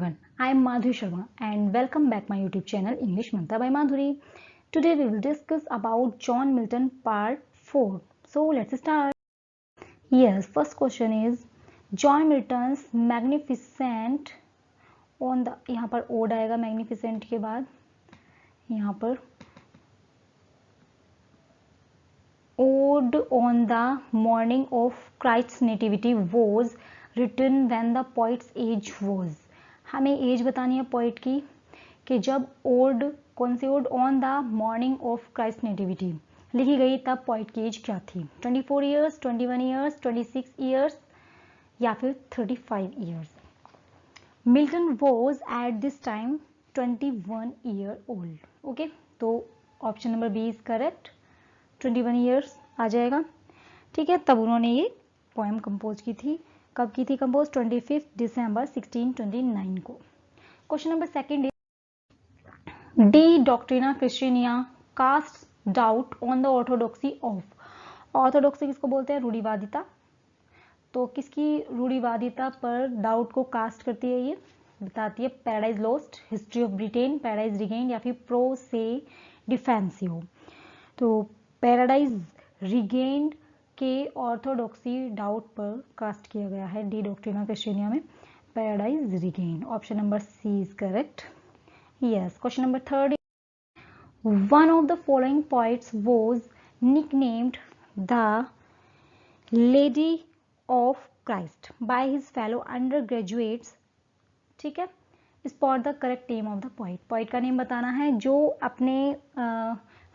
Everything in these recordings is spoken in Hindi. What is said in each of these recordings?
everyone, I am Madhuri Sharma and welcome back my YouTube channel English Manta by Madhuri. Today we will discuss about John Milton part 4. So let's start. Yes, first question is John Milton's magnificent on the यहाँ पर ओड आएगा magnificent के बाद यहाँ पर Ode on the morning of Christ's nativity was written when the poet's age was. हमें एज बतानी है पोइट की कि जब ओड कौन सी ode on the morning of Christ nativity लिखी गई तब पोइट की एज क्या थी 24 ईयर्स 21 ईयर्स 26 ईयर्स या फिर 35 years. Milton was at this time 21 year old. Okay, तो option number B is correct. 21 years आ जाएगा. ठीक है, तब उन्होंने ये पोएम कंपोज की थी. कब की थी कंपोज? 25 दिसंबर 1629 को. Question number second is De Doctrina Christiana cast doubt on the orthodoxy of. Orthodoxy किसको बोलते हैं? रूढ़िवादिता. तो किसकी रूढ़िवादिता पर डाउट को कास्ट करती है? ये बताती है Paradise Lost, History of Britain, Paradise Regained या फिर प्रो से डिफेंसिव. तो पैराडाइज रिगेन्ड के ऑर्थोडॉक्सी डाउट पर कास्ट किया गया है डी डॉक्ट्रिना क्रिश्चियनिया में Paradise Regained. Option number C is correct. Yes. Question number third, one of the following poets was nicknamed the lady of Christ by his fellow undergraduates. ठीक है, spot the correct name of the poet. Poet का नेम बताना है जो अपने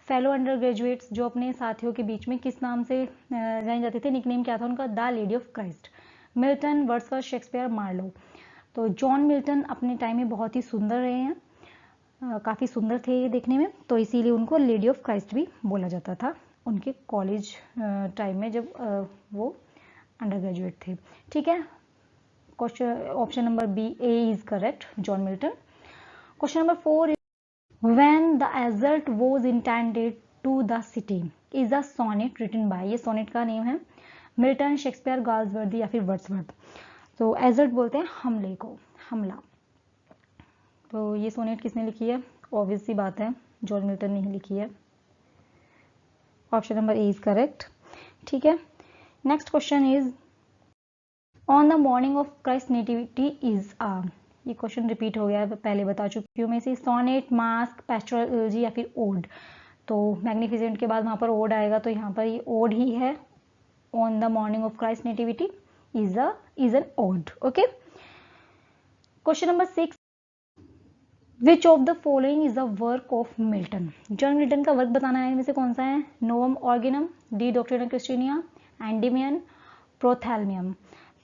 फेलो अंडर ग्रेजुएट्स जो अपने साथियों के बीच में किस नाम से जाने जाते थे. निकनेम क्या था उनका? The lady of Christ. Milton, Wordsworth, Shakespeare, Marlowe. तो जॉन मिल्टन अपने टाइम में बहुत ही सुंदर रहे हैं, काफ़ी सुंदर थे ये देखने में, तो इसीलिए उनको लेडी ऑफ क्राइस्ट भी बोला जाता था उनके कॉलेज टाइम में जब वो अंडर ग्रेजुएट थे. ठीक है, question option number B A is correct, John Milton. Question number 4, when the assault was intended to the city is a sonnet written by. ये सोनेट का नेम है. मिल्टन, शेक्सपियर, गाल्सवर्दी या फिर वर्ड्सवर्थ. तो एजल्ट बोलते हैं हमले को, हमला. तो ये सोनेट किसने लिखी है? ऑब्वियस सी बात है, जॉन मिल्टन ने ही लिखी है. Option number A is correct. ठीक है, next question is on the morning of Christ nativity is आ. ये क्वेश्चन रिपीट हो गया है, पहले बता चुकी हूँ मैं इसे. सोनेट, मास्क, पेस्टोरल एलिजी या फिर ओड. तो मैग्निफिसेंट के बाद वहाँ पर ओड आएगा, तो यहाँ पर ये ओड ही है. On the morning of Christ nativity is an ode. Okay. Question number 6, which of the following is a work of Milton. John Milton का वर्क बताना है, इनमें से कौन सा है? Novum Organum, De Doctrina Christiana, Endymion, Prothalamion.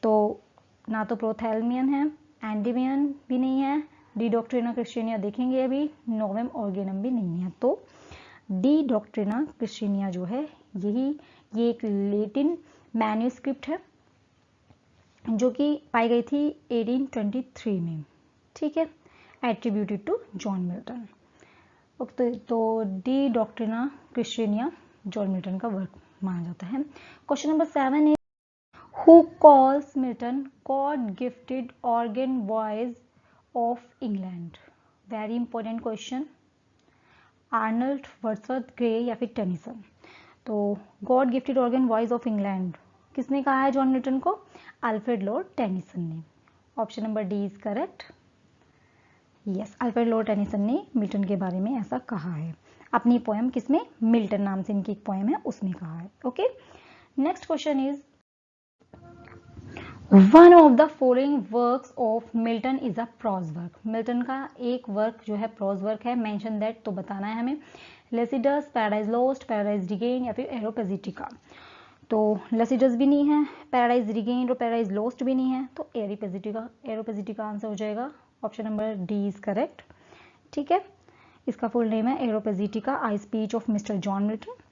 तो ना तो प्रोथैल्मियन है, एंडिमियन भी नहीं है, डी डॉक्ट्रिना क्रिश्चियनिया देखेंगे अभी, नोवम ऑर्गेनम भी नहीं है. तो डी डॉक्ट्रिना क्रिश्चियनिया जो है ये एक लेटिन मैन्यूस्क्रिप्ट है जो कि पाई गई थी 1823 में. ठीक है, एट्रीब्यूटेड टू जॉन मिल्टन. तो डी डॉक्ट्रिना क्रिश्चियनिया जॉन मिल्टन का वर्क माना जाता है. Question number 7 is Who calls Milton God-gifted organ voice of England? Very important question. Arnold, Wordsworth, grey या फिर टेनिसन. तो God gifted organ voice of England किसने कहा है जॉन मिल्टन को? अल्फ्रेड लॉर्ड टेनिसन ने. Option number D is correct. Yes, Alfred Lord Tennyson ने मिल्टन के बारे में ऐसा कहा है. अपनी पोएम किसमें? मिल्टन नाम से इनकी एक पोएम है उसमें कहा है. Okay. Next question is one of the following works of Milton is a prose work. Milton का एक वर्क जो है प्रोज वर्क है. मेंशन दैट, तो बताना है हमें. लेसिडस, पैराडाइज लॉस्ट, पैराडाइज रिगेन या फिर एरोपेजिटिका. तो लेसिडस भी नहीं है, पैराडाइज रिगेन और पैराडाइज लॉस्ट भी नहीं है, तो एरोपेजिटिका आंसर हो जाएगा. Option number D is correct. ठीक है, इसका फुल नेम है Areopagitica, a speech of Mister John Milton.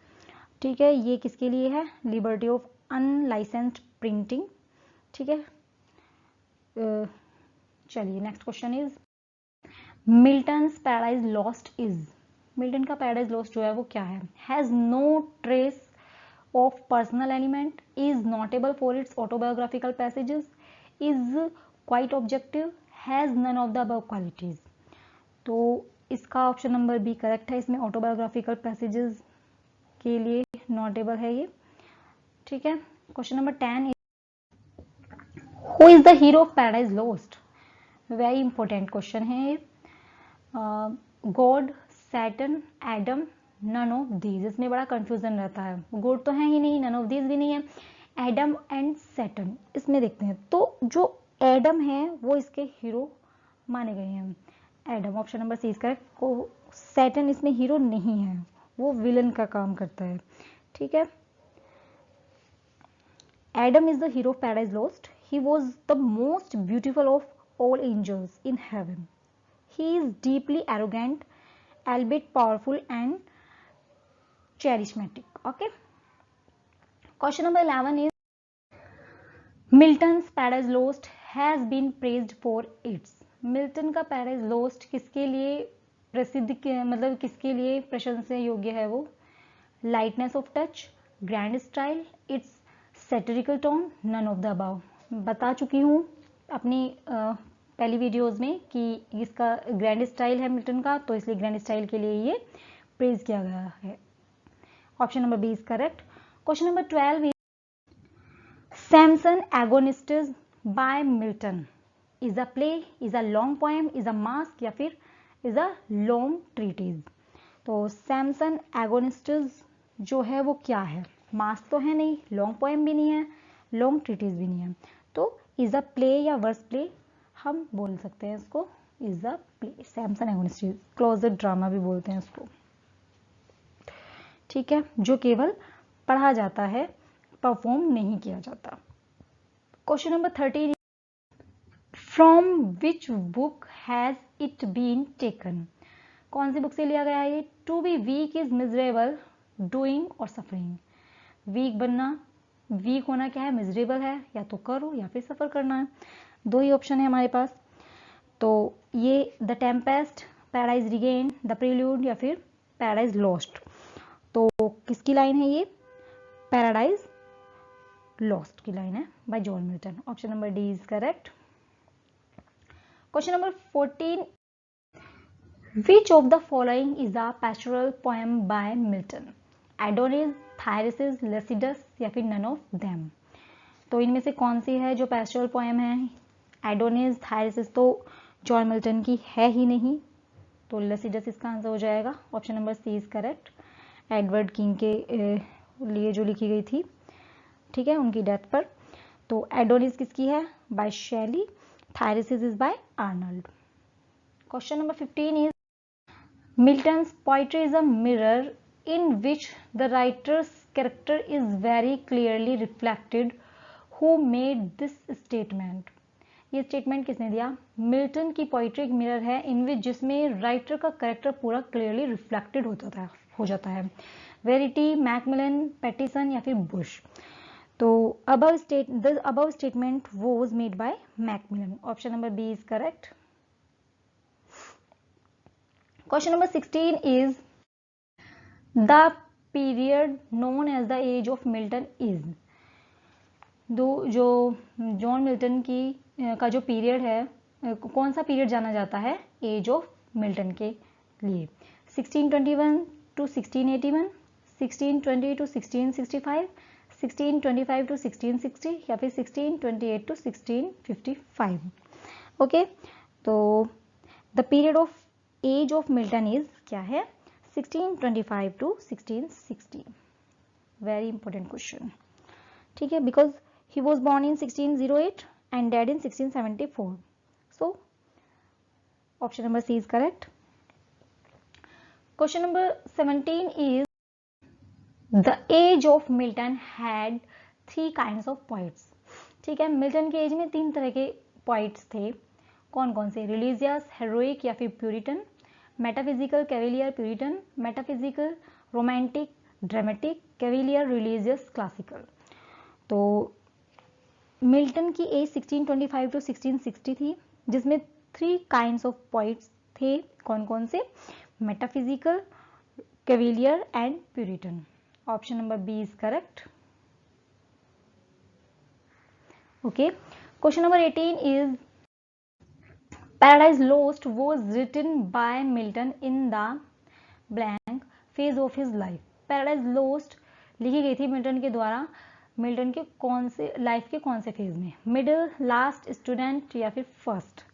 ठीक है, ये किसके लिए है? Liberty of unlicensed printing. ठीक है, चलिए next question is Milton's Paradise Lost is. Milton का पैराडाइज लॉस्ट जो है वो क्या है? Has no trace of personal element, is notable for its autobiographical passages, is quite objective, has none of the above qualities. तो इसका ऑप्शन नंबर बी करेक्ट है। इसमें ऑटोबायोग्राफिकल पैसेजेस के लिए नोटेबल है ये, ठीक है। Question number 10, who is the hero of Paradise Lost? Very important question है ये। God, Saturn, Adam, none of these. इसमें बड़ा कंफ्यूजन रहता है, गॉड तो है ही नहीं, नन ऑफ दीज भी नहीं है, एडम एंड सैटर्न। इसमें देखते हैं, तो जो एडम है वो इसके हीरो माने गए हैं। एडम, ऑप्शन नंबर सी इसका। को सैटर्न इसमें हीरो नहीं है, वो विलन का काम करता है, ठीक है। Adam is the hero of Paradise Lost. He was the most beautiful of all angels in heaven. He is deeply arrogant, albeit powerful and charismatic. Okay. Question number 11 is Milton's Paradise Lost has been praised for its. Milton का पैराडाइज लोस्ट किसके लिए प्रसिद्ध, मतलब किसके लिए प्रशंसा योग्य है वो? Lightness of touch, grand style, its satirical tone, none of the above. बता चुकी हूँ अपनी पहली वीडियोस में कि इसका ग्रैंड स्टाइल है मिल्टन का, तो इसलिए ग्रैंड स्टाइल के लिए ये प्रेज किया गया है। Option number B is correct. Question number 12 is Samson Agonistes by Milton is a play, is a long poem, is a masque, या फिर इज अ लॉन्ग ट्रीटीज। तो सैमसन एगोनिस्ट्स जो है वो क्या है? मास्क तो है नहीं, लॉन्ग पोएम भी नहीं है, लॉन्ग ट्रीटीज भी नहीं है, तो इज अ प्ले या वर्स प्ले हम बोल सकते हैं इसको, is a play. Samson agonists closed drama भी बोलते हैं इसको, ठीक है, जो केवल पढ़ा जाता है, परफॉर्म नहीं किया जाता। Question number 13, from which book has it been taken? कौन सी बुक से लिया गया है ये? To be weak is miserable, doing और सफरिंग। वीक बनना, वीक होना क्या है? मिजरेबल है, या तो करो या फिर सफर करना है, दो ही ऑप्शन है हमारे पास। तो ये the Tempest, Paradise Regain, the Prelude, या फिर पैराडाइज लॉस्ट। तो किसकी लाइन है ये? पैराडाइज लॉस्ट की लाइन है by John Milton. Option number D is correct. Question number 14, which of the following is a pastoral poem by Milton? Adonais, Thyrsis, Lycidas, या फिर नन ऑफ देम। तो इनमें से कौन सी है जो पैस्टोरल पोएम है? एडोनिस, थायरिसिस तो जॉन मिल्टन की है ही नहीं, तो लेसिडस इसका आंसर हो जाएगा। Option number C is correct. Edward King के लिए जो लिखी गई थी, ठीक है, उनकी डेथ पर। तो एडोनिस किसकी है? By Shelley. Thyrsis is by Arnold. Question number 15 is Milton's poetry is a mirror in which the writer's character is very clearly reflected. Who made this statement? ये स्टेटमेंट किसने दिया? मिल्टन की पोइट्री एक मिरर है इन विच जिसमें राइटर का कैरेक्टर पूरा क्लियरली रिफ्लेक्टेड हो जाता है। वेरिटी, मैकमिलन, पैटिसन, या फिर बुश। तो above statement was made by Macmillan. Option number B is correct. Question number 16 is the period known as the age of Milton is. जो जॉन मिल्टन की का जो पीरियड है, कौन सा पीरियड जाना जाता है एज ऑफ मिल्टन के लिए? 1621 to 1681, 1620 to 1665, 1625 to 1660, या फिर 1628 to 1655। ओके, तो the period of age of Milton is क्या है? 1625 to 1660। वेरी इंपॉर्टेंट क्वेश्चन, ठीक है, because he was born in 1608 and died in 1674. So option number C is correct. Question number 17 is the age of Milton had three kinds of poets. ठीक है, मिल्टन के एज में तीन तरह के पोइट्स थे। कौन कौन से? रिलीजियस, हेरोइक, या फिर Puritan. Metaphysical, cavalier, Puritan. Metaphysical, romantic, dramatic, cavalier, religious, classical. तो मिल्टन की एज 1625 टू 1660 थी, जिसमें थ्री काइंड्स ऑफ पोइट्स थे। कौन कौन से? Metaphysical, cavalier and puritan. Option number B is correct. Okay, question number 18 is Paradise Lost was written by Milton in the blank phase of his life. Paradise Lost लिखी गई थी मिल्टन के द्वारा, मिल्टन के कौन से लाइफ के कौन से फेज में, मिडिल, लास्ट, स्टूडेंट या फिर फर्स्ट।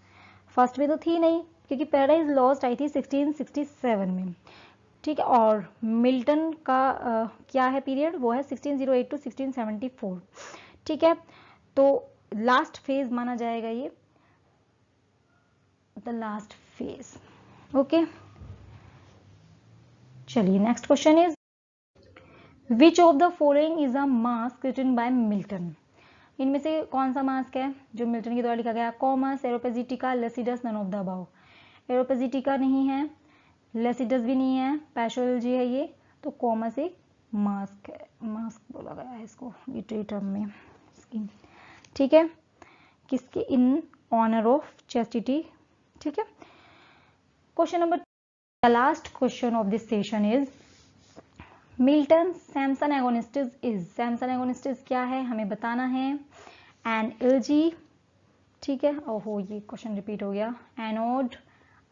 फर्स्ट में तो थी नहीं क्योंकि पैराडाइज लॉस्ट आई थी 1667 में, ठीक है। और मिल्टन का क्या है पीरियड, वो है 1608 टू 1674, ठीक है। तो लास्ट फेज माना जाएगा ये, द लास्ट फेज। ओके, चलिए next question is which of the following is a masque written by Milton. इनमें से कौन सा मास्क है जो मिल्टन के द्वारा लिखा गया, Comus, Areopagitica, Lycidas, none of the above. Areopagitica नहीं है, लेसिडस भी नहीं है, पैशोलॉजी है ये, तो कॉमस एक मास्क है, मास्क बोला गया है इसको लिटरेरी टर्म में इसकी, ठीक है, किसके, इन ऑनर ऑफ चैस्टिटी, ठीक है। Question number, the last question of this session is Milton Samson Agonistes is. Samson Agonistes क्या है हमें बताना है, एन एलजी, ठीक है। ओहो ये क्वेश्चन रिपीट हो गया, एनोड,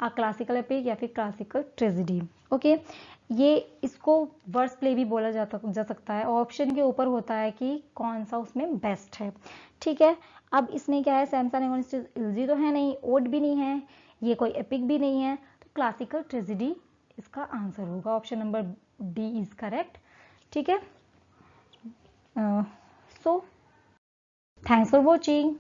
अ क्लासिकल एपिक या फिर क्लासिकल ट्रेजेडी। ओके, ये इसको वर्स प्ले भी बोला जा सकता है, ऑप्शन के ऊपर होता है कि कौन सा उसमें बेस्ट है, ठीक है। अब इसमें क्या है, सैमसन एगोनिस्टिस एलजी तो है नहीं, ओड भी नहीं है, ये कोई एपिक भी नहीं है, तो क्लासिकल ट्रेजेडी इसका आंसर होगा, option number D is correct, ठीक है। So thanks for watching.